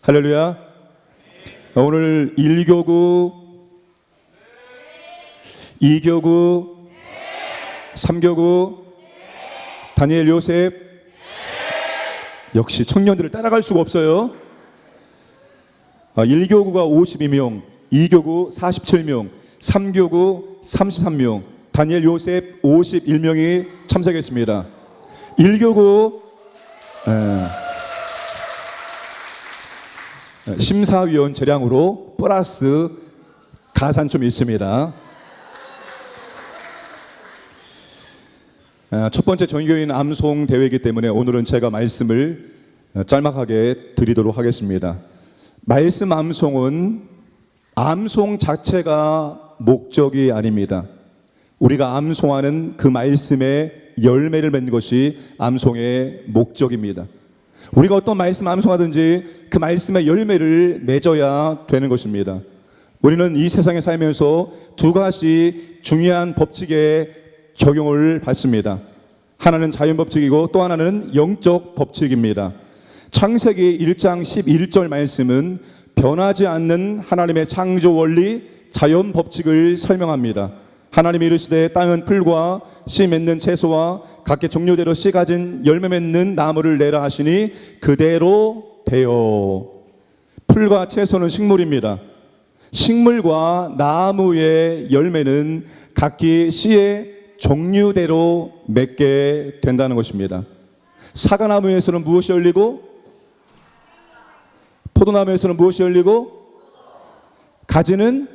할렐루야. 오늘 1교구, 2교구, 3교구, 다니엘 요셉. 역시 청년들을 따라갈 수가 없어요. 1교구가 52명, 2교구 47명, 3교구 33명, 다니엘 요셉 51명이 참석했습니다. 1교구 심사위원 재량으로 플러스 가산 좀 있습니다. 첫 번째 정교인 암송 대회이기 때문에 오늘은 제가 말씀을 짤막하게 드리도록 하겠습니다. 말씀 암송은 암송 자체가 목적이 아닙니다. 우리가 암송하는 그 말씀의 열매를 맺는 것이 암송의 목적입니다. 우리가 어떤 말씀 암송하든지 그 말씀의 열매를 맺어야 되는 것입니다. 우리는 이 세상에 살면서 두 가지 중요한 법칙에 적용을 받습니다. 하나는 자연법칙이고 또 하나는 영적 법칙입니다. 창세기 1장 11절 말씀은 변하지 않는 하나님의 창조 원리 자연법칙을 설명합니다. 하나님이 이르시되 땅은 풀과 씨 맺는 채소와 각기 종류대로 씨 가진 열매 맺는 나무를 내라 하시니 그대로 되어. 풀과 채소는 식물입니다. 식물과 나무의 열매는 각기 씨의 종류대로 맺게 된다는 것입니다. 사과나무에서는 무엇이 열리고, 포도나무에서는 무엇이 열리고, 가지는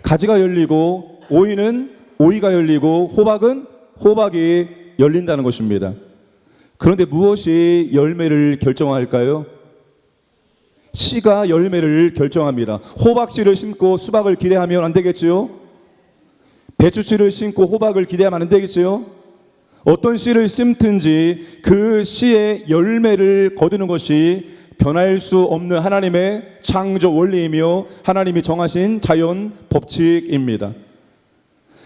가지가 열리고, 오이는 오이가 열리고, 호박은 호박이 열린다는 것입니다. 그런데 무엇이 열매를 결정할까요? 씨가 열매를 결정합니다. 호박씨를 심고 수박을 기대하면 안 되겠지요? 배추씨를 심고 호박을 기대하면 안 되겠지요? 어떤 씨를 심든지 그 씨의 열매를 거두는 것이 변할 수 없는 하나님의 창조 원리이며 하나님이 정하신 자연 법칙입니다.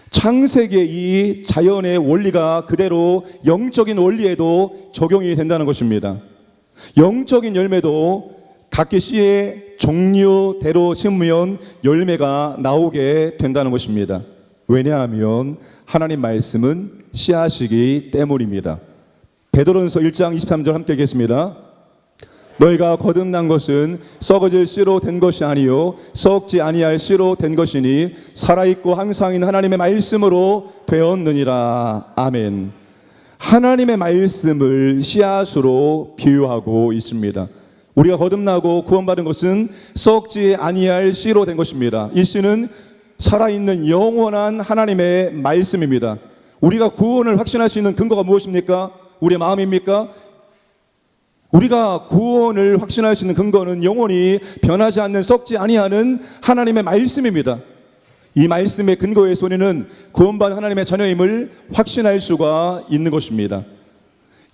창세기의 이 자연의 원리가 그대로 영적인 원리에도 적용이 된다는 것입니다. 영적인 열매도 각기 씨의 종류대로 심으면 열매가 나오게 된다는 것입니다. 왜냐하면 하나님 말씀은 씨앗이기 때문입니다. 베드로전서 1장 23절 함께 읽겠습니다. 너희가 거듭난 것은 썩어질 씨로 된 것이 아니요 썩지 아니할 씨로 된 것이니 살아있고 항상 있는 하나님의 말씀으로 되었느니라. 아멘. 하나님의 말씀을 씨앗으로 비유하고 있습니다. 우리가 거듭나고 구원받은 것은 썩지 아니할 씨로 된 것입니다. 이 씨는 살아있는 영원한 하나님의 말씀입니다. 우리가 구원을 확신할 수 있는 근거가 무엇입니까? 우리의 마음입니까? 우리가 구원을 확신할 수 있는 근거는 영원히 변하지 않는 썩지 아니하는 하나님의 말씀입니다. 이 말씀의 근거에서 우리는 구원받은 하나님의 자녀임을 확신할 수가 있는 것입니다.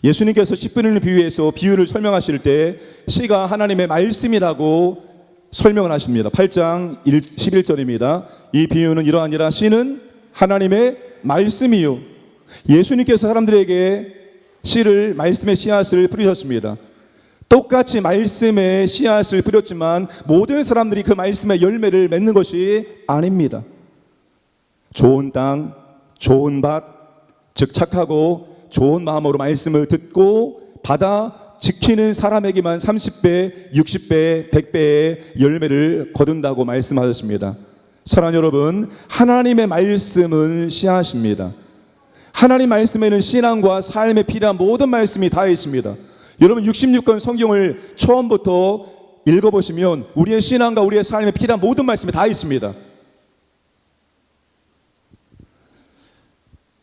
예수님께서 씨 뿌리는 비유에서 비유를 설명하실 때 씨가 하나님의 말씀이라고 설명을 하십니다. 8장 11절입니다. 이 비유는 이러하니라 씨는 하나님의 말씀이요. 예수님께서 사람들에게 씨를 말씀의 씨앗을 뿌리셨습니다. 똑같이 말씀의 씨앗을 뿌렸지만 모든 사람들이 그 말씀의 열매를 맺는 것이 아닙니다. 좋은 땅, 좋은 밭, 즉 착하고 좋은 마음으로 말씀을 듣고 받아 지키는 사람에게만 30배, 60배, 100배의 열매를 거둔다고 말씀하셨습니다. 사랑하는 여러분, 하나님의 말씀은 씨앗입니다. 하나님 말씀에는 신앙과 삶에 필요한 모든 말씀이 다 있습니다. 여러분 66권 성경을 처음부터 읽어보시면 우리의 신앙과 우리의 삶에 필요한 모든 말씀이 다 있습니다.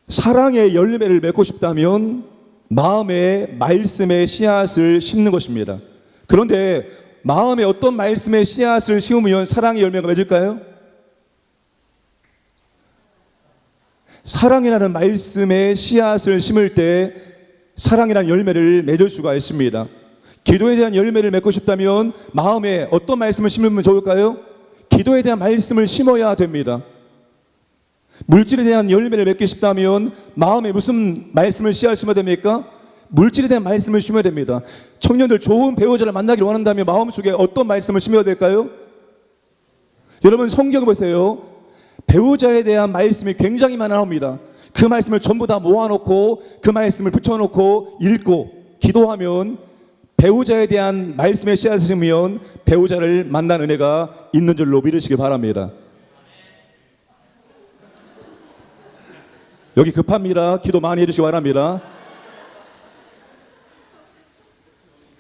사랑의 열매를 맺고 싶다면 마음에 말씀의 씨앗을 심는 것입니다. 그런데 마음에 어떤 말씀의 씨앗을 심으면 사랑의 열매가 맺을까요? 사랑이라는 말씀의 씨앗을 심을 때 사랑이라는 열매를 맺을 수가 있습니다. 기도에 대한 열매를 맺고 싶다면 마음에 어떤 말씀을 심으면 좋을까요? 기도에 대한 말씀을 심어야 됩니다. 물질에 대한 열매를 맺고 싶다면 마음에 무슨 말씀을 씨앗을 심어야 됩니까? 물질에 대한 말씀을 심어야 됩니다. 청년들 좋은 배우자를 만나기를 원한다면 마음속에 어떤 말씀을 심어야 될까요? 여러분 성경 보세요. 배우자에 대한 말씀이 굉장히 많이 나옵니다. 그 말씀을 전부 다 모아놓고 그 말씀을 붙여놓고 읽고 기도하면 배우자에 대한 말씀의 씨앗을 심으면 배우자를 만난 은혜가 있는 줄로 믿으시기 바랍니다. 여기 급합니다. 기도 많이 해주시기 바랍니다.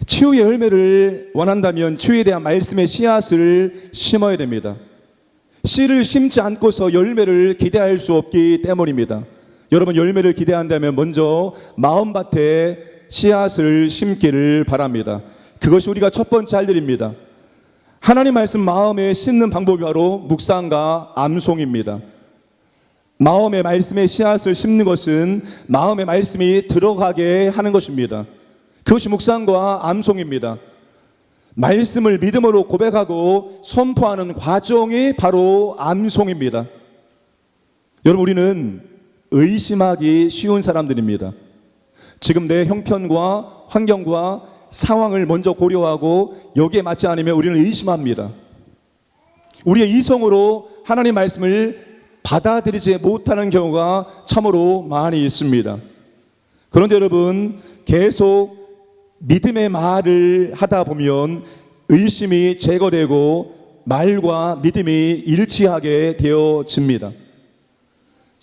치유의 열매를 원한다면 치유에 대한 말씀의 씨앗을 심어야 됩니다. 씨를 심지 않고서 열매를 기대할 수 없기 때문입니다. 여러분 열매를 기대한다면 먼저 마음밭에 씨앗을 심기를 바랍니다. 그것이 우리가 첫 번째 할 일입니다. 하나님 말씀 마음에 심는 방법이 바로 묵상과 암송입니다. 마음의 말씀의 씨앗을 심는 것은 마음의 말씀이 들어가게 하는 것입니다. 그것이 묵상과 암송입니다. 말씀을 믿음으로 고백하고 선포하는 과정이 바로 암송입니다. 여러분 우리는 의심하기 쉬운 사람들입니다. 지금 내 형편과 환경과 상황을 먼저 고려하고 여기에 맞지 않으면 우리는 의심합니다. 우리의 이성으로 하나님 말씀을 받아들이지 못하는 경우가 참으로 많이 있습니다. 그런데 여러분 계속 믿음의 말을 하다 보면 의심이 제거되고 말과 믿음이 일치하게 되어집니다.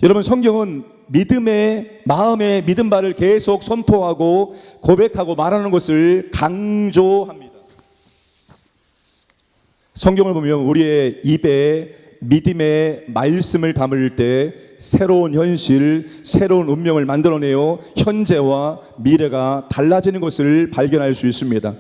여러분 성경은 믿음의 마음의 믿음 바를 계속 선포하고 고백하고 말하는 것을 강조합니다. 성경을 보면 우리의 입에 믿음의 말씀을 담을 때 새로운 현실, 새로운 운명을 만들어내어 현재와 미래가 달라지는 것을 발견할 수 있습니다.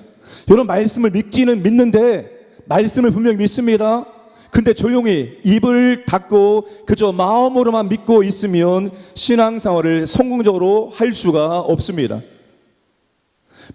여러분 말씀을 믿기는 믿는데 말씀을 분명히 믿습니다. 근데 조용히 입을 닫고 그저 마음으로만 믿고 있으면 신앙생활을 성공적으로 할 수가 없습니다.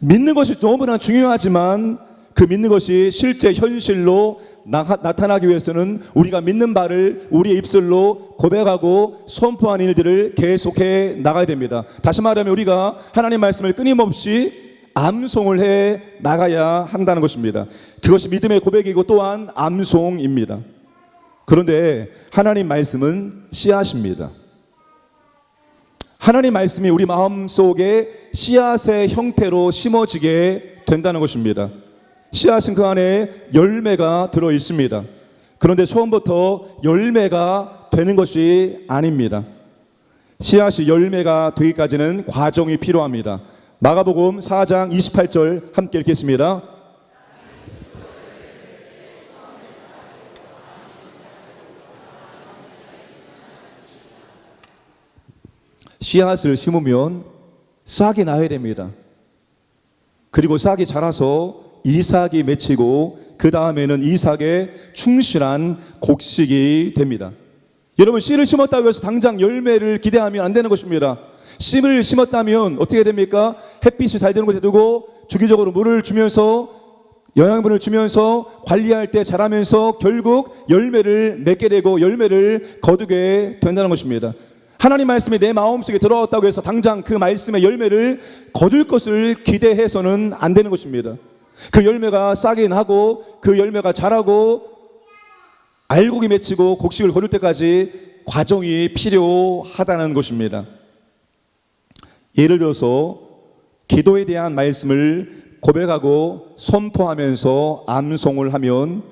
믿는 것이 너무나 중요하지만 그 믿는 것이 실제 현실로 나타나기 위해서는 우리가 믿는 바를 우리의 입술로 고백하고 선포하는 일들을 계속해 나가야 됩니다. 다시 말하면 우리가 하나님 말씀을 끊임없이 암송을 해 나가야 한다는 것입니다. 그것이 믿음의 고백이고 또한 암송입니다. 그런데 하나님 말씀은 씨앗입니다. 하나님 말씀이 우리 마음속에 씨앗의 형태로 심어지게 된다는 것입니다. 씨앗은 그 안에 열매가 들어 있습니다. 그런데 처음부터 열매가 되는 것이 아닙니다. 씨앗이 열매가 되기까지는 과정이 필요합니다. 마가복음 4장 28절 함께 읽겠습니다. 씨앗을 심으면 싹이 나야 됩니다. 그리고 싹이 자라서 이삭이 맺히고 그 다음에는 이삭의 충실한 곡식이 됩니다. 여러분 씨를 심었다고 해서 당장 열매를 기대하면 안 되는 것입니다. 씨를 심었다면 어떻게 됩니까? 햇빛이 잘 되는 곳에 두고 주기적으로 물을 주면서 영양분을 주면서 관리할 때 자라면서 결국 열매를 맺게 되고 열매를 거두게 된다는 것입니다. 하나님 말씀이 내 마음속에 들어왔다고 해서 당장 그 말씀의 열매를 거둘 것을 기대해서는 안 되는 것입니다. 그 열매가 싹이 나고 그 열매가 자라고 알곡이 맺히고 곡식을 거둘 때까지 과정이 필요하다는 것입니다. 예를 들어서 기도에 대한 말씀을 고백하고 선포하면서 암송을 하면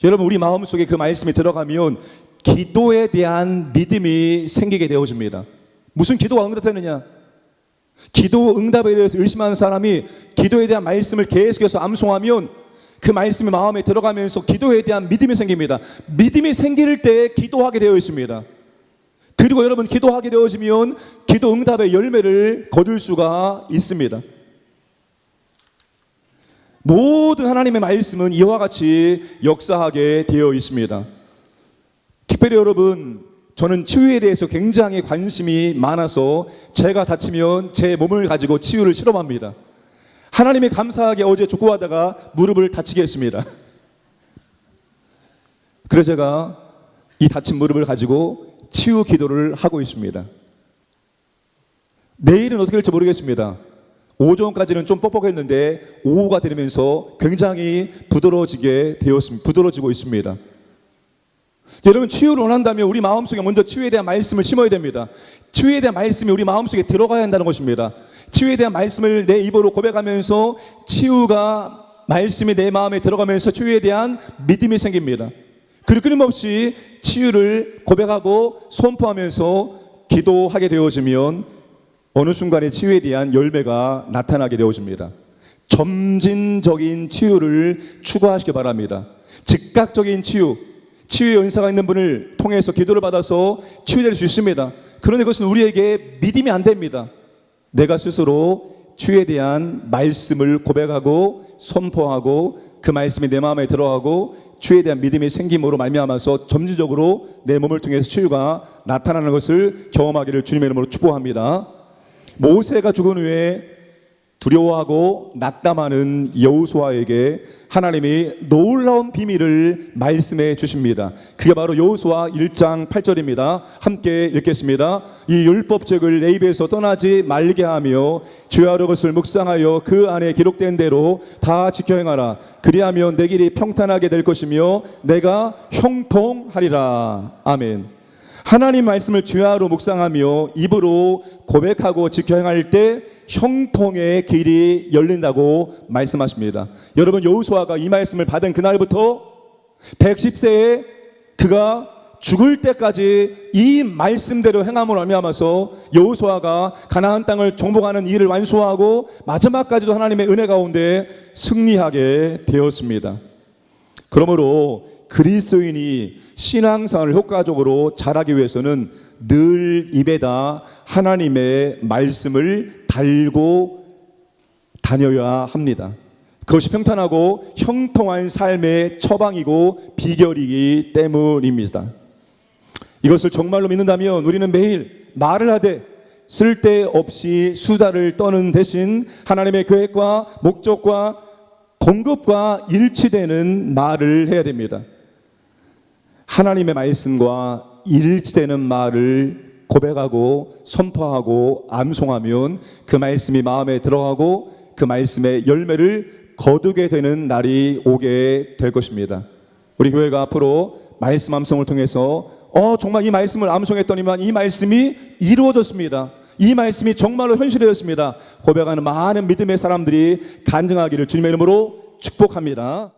여러분 우리 마음속에 그 말씀이 들어가면 기도에 대한 믿음이 생기게 되어집니다. 무슨 기도가 응답되느냐? 기도 응답에 대해서 의심하는 사람이 기도에 대한 말씀을 계속해서 암송하면 그 말씀이 마음에 들어가면서 기도에 대한 믿음이 생깁니다. 믿음이 생길 때 기도하게 되어 있습니다. 그리고 여러분 기도하게 되어지면 기도 응답의 열매를 거둘 수가 있습니다. 모든 하나님의 말씀은 이와 같이 역사하게 되어 있습니다. 특별히 여러분 저는 치유에 대해서 굉장히 관심이 많아서 제가 다치면 제 몸을 가지고 치유를 실험합니다. 하나님이 감사하게 어제 족구하다가 무릎을 다치게 했습니다. 그래서 제가 이 다친 무릎을 가지고 치유 기도를 하고 있습니다. 내일은 어떻게 될지 모르겠습니다. 오전까지는 좀 뻑뻑했는데 오후가 되면서 굉장히 부드러워지고 있습니다. 여러분, 치유를 원한다면 우리 마음속에 먼저 치유에 대한 말씀을 심어야 됩니다. 치유에 대한 말씀이 우리 마음속에 들어가야 한다는 것입니다. 치유에 대한 말씀을 내 입으로 고백하면서 치유가 말씀이 내 마음에 들어가면서 치유에 대한 믿음이 생깁니다. 그리고 끊임없이 치유를 고백하고 선포하면서 기도하게 되어지면 어느 순간에 치유에 대한 열매가 나타나게 되어집니다. 점진적인 치유를 추구하시기 바랍니다. 즉각적인 치유의 은사가 있는 분을 통해서 기도를 받아서 치유될 수 있습니다. 그런데 그것은 우리에게 믿음이 안 됩니다. 내가 스스로 치유에 대한 말씀을 고백하고 선포하고 그 말씀이 내 마음에 들어가고 치유에 대한 믿음이 생김으로 말미암아서 점진적으로 내 몸을 통해서 치유가 나타나는 것을 경험하기를 주님의 이름으로 축복합니다. 모세가 죽은 후에 두려워하고 낙담하는 여호수아에게 하나님이 놀라운 비밀을 말씀해 주십니다. 그게 바로 여호수아 1장 8절입니다. 함께 읽겠습니다. 이 율법책을 내 입에서 떠나지 말게 하며 주야로 것을 묵상하여 그 안에 기록된 대로 다 지켜 행하라. 그리하면 내 길이 평탄하게 될 것이며 내가 형통하리라. 아멘. 하나님 말씀을 주야로 묵상하며 입으로 고백하고 지켜 행할 때 형통의 길이 열린다고 말씀하십니다. 여러분, 여호수아가 이 말씀을 받은 그날부터 110세에 그가 죽을 때까지 이 말씀대로 행함으로 말미암아서 여호수아가 가나안 땅을 정복하는 일을 완수하고 마지막까지도 하나님의 은혜 가운데 승리하게 되었습니다. 그러므로 그리스도인이 신앙생활을 효과적으로 잘하기 위해서는 늘 입에다 하나님의 말씀을 달고 다녀야 합니다. 그것이 평탄하고 형통한 삶의 처방이고 비결이기 때문입니다. 이것을 정말로 믿는다면 우리는 매일 말을 하되 쓸데없이 수다를 떠는 대신 하나님의 계획과 목적과 공급과 일치되는 말을 해야 됩니다. 하나님의 말씀과 일치되는 말을 고백하고 선포하고 암송하면 그 말씀이 마음에 들어가고 그 말씀의 열매를 거두게 되는 날이 오게 될 것입니다. 우리 교회가 앞으로 말씀 암송을 통해서 정말 이 말씀을 암송했더니만 이 말씀이 이루어졌습니다. 이 말씀이 정말로 현실되었습니다. 고백하는 많은 믿음의 사람들이 간증하기를 주님의 이름으로 축복합니다.